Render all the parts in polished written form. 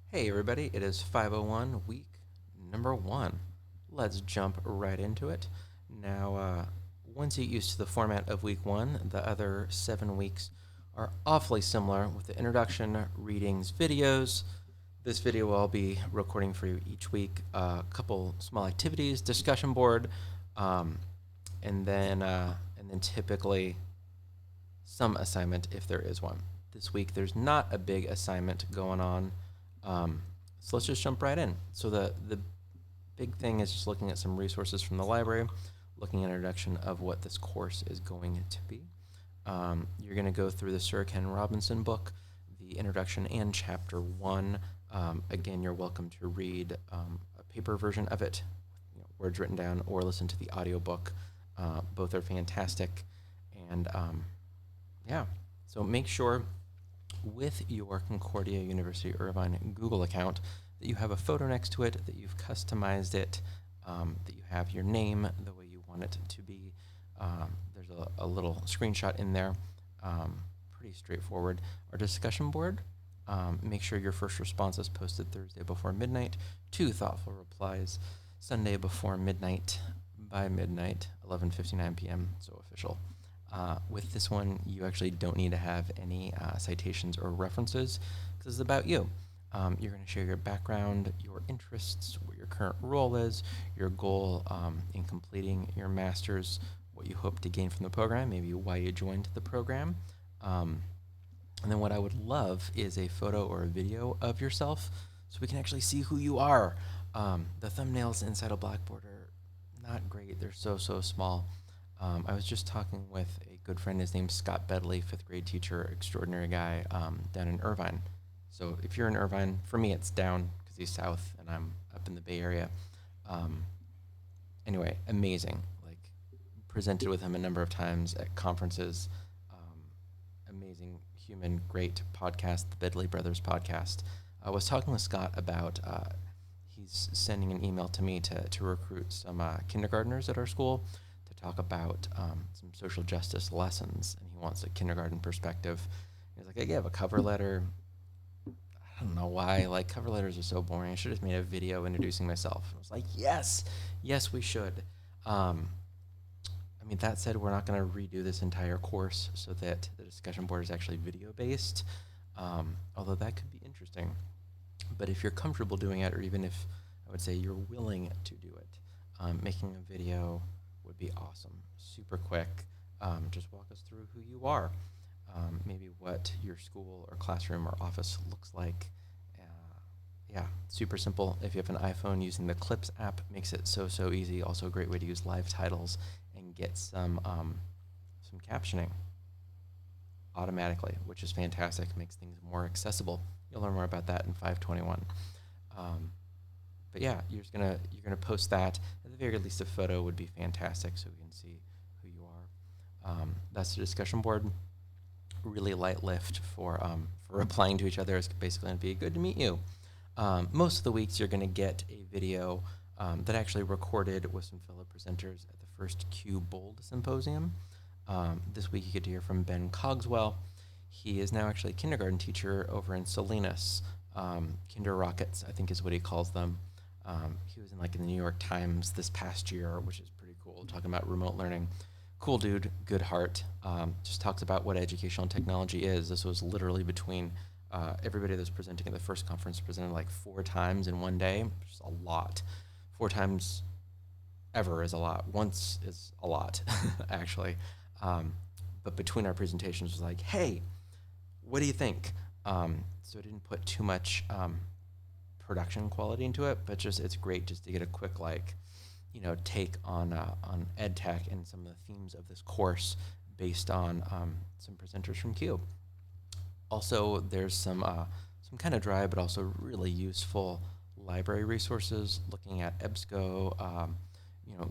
Hey everybody, it is 501 week number one. Let's jump right into it. Now, once you get used to the format of week one, the other 7 weeks are awfully similar with the introduction, readings, videos. This video I'll be recording for you each week. A couple small activities, discussion board, um, and then typically some assignment if there is one. This week there's not a big assignment going on, so let's just jump right in. So the big thing is just looking at some resources from the library, looking at an introduction of what this course is going to be. You're going to go through the Sir Ken Robinson book, the introduction and chapter one. Again, you're welcome to read a paper version of it, words written down, or listen to the audiobook. Both are fantastic. And yeah, so make sure with your Concordia University Irvine Google account that you have a photo next to it, that you've customized it, that you have your name the way you want it to be. There's a little screenshot in there, pretty straightforward. Our discussion board, make sure your first response is posted Thursday before midnight, 2 thoughtful replies Sunday before midnight, by midnight, 11:59 p.m., so official. With this one, you actually don't need to have any citations or references because it's about you. You're going to share your background, your interests, what your current role is, your goal in completing your master's, what you hope to gain from the program, maybe why you joined the program. And then what I would love is a photo or a video of yourself so we can actually see who you are. The thumbnails inside a Blackboard are not great. They're so small. I was just talking with a good friend. His name's Scott Bedley, 5th grade teacher, extraordinary guy, down in Irvine. So if you're in Irvine, for me it's down because he's south and I'm up in the Bay Area. Um, anyway, amazing. Like, presented with him a number of times at conferences. Amazing human, great podcast, the Bedley Brothers podcast. I was talking with Scott about he's sending an email to me to recruit some kindergartners at our school to talk about some social justice lessons, and he wants a kindergarten perspective. He's like, I have a cover letter. I don't know why. Like, cover letters are so boring. I should have made a video introducing myself. I was like, yes, we should. I mean, that said, we're not going to redo this entire course so that the discussion board is actually video based, although that could be interesting. But if you're comfortable doing it, or even if I would say you're willing to do it, making a video would be awesome. Super quick. Just walk us through who you are, maybe what your school or classroom or office looks like. Yeah, super simple. If you have an iPhone, using the Clips app makes it so easy. Also a great way to use live titles and get some captioning automatically, which is fantastic. Makes things more accessible. You'll learn more about that in 521. But yeah, you're gonna post that. At the very least, a photo would be fantastic, so we can see who you are. That's the discussion board. Really light lift for replying to each other. It's basically going to be good to meet you. Most of the weeks you're going to get a video that I actually recorded with some fellow presenters at the first Q Bold Symposium. This week you get to hear from Ben Cogswell. He is now actually a kindergarten teacher over in Salinas. Kinder Rockets, I think is what he calls them. He was in the New York Times this past year, which is pretty cool, talking about remote learning. Cool dude, good heart. Just talks about what educational technology is. This was literally between everybody that was presenting at the first conference presented 4 times in one day, which is a lot. 4 times ever is a lot. Once is a lot, actually. But between our presentations was like, hey, what do you think? So I didn't put too much production quality into it, but just it's great just to get a quick take on ed tech and some of the themes of this course based on some presenters from Q. Also, there's some kind of dry but also really useful library resources looking at EBSCO,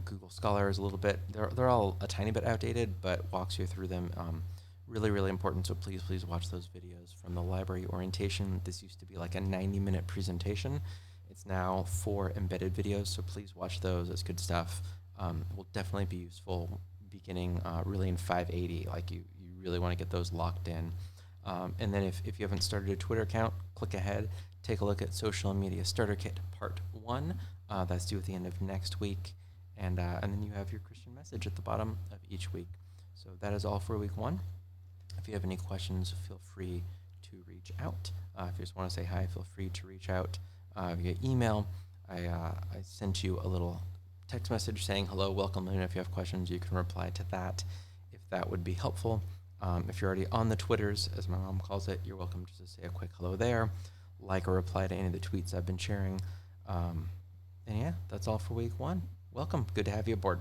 Google Scholar is a little bit, they're all a tiny bit outdated, but walks you through them. Really important, so please watch those videos from the library orientation. This used to be like a 90-minute presentation. It's now 4 embedded videos, so please watch those. It's good stuff. Will definitely be useful beginning really in 580. You really want to get those locked in. And then if you haven't started a Twitter account, click ahead. take a look at Social Media Starter Kit Part 1. That's due at the end of next week. And then you have your Christian message at the bottom of each week. So that is all for week 1. If you have any questions, feel free to reach out. If you just want to say hi, feel free to reach out via email. I sent you a little text message saying hello, welcome, and if you have questions, you can reply to that if that would be helpful. If you're already on the Twitters, as my mom calls it, you're welcome just to say a quick hello there, like or reply to any of the tweets I've been sharing. And yeah, that's all for week 1. Welcome. Good to have you aboard.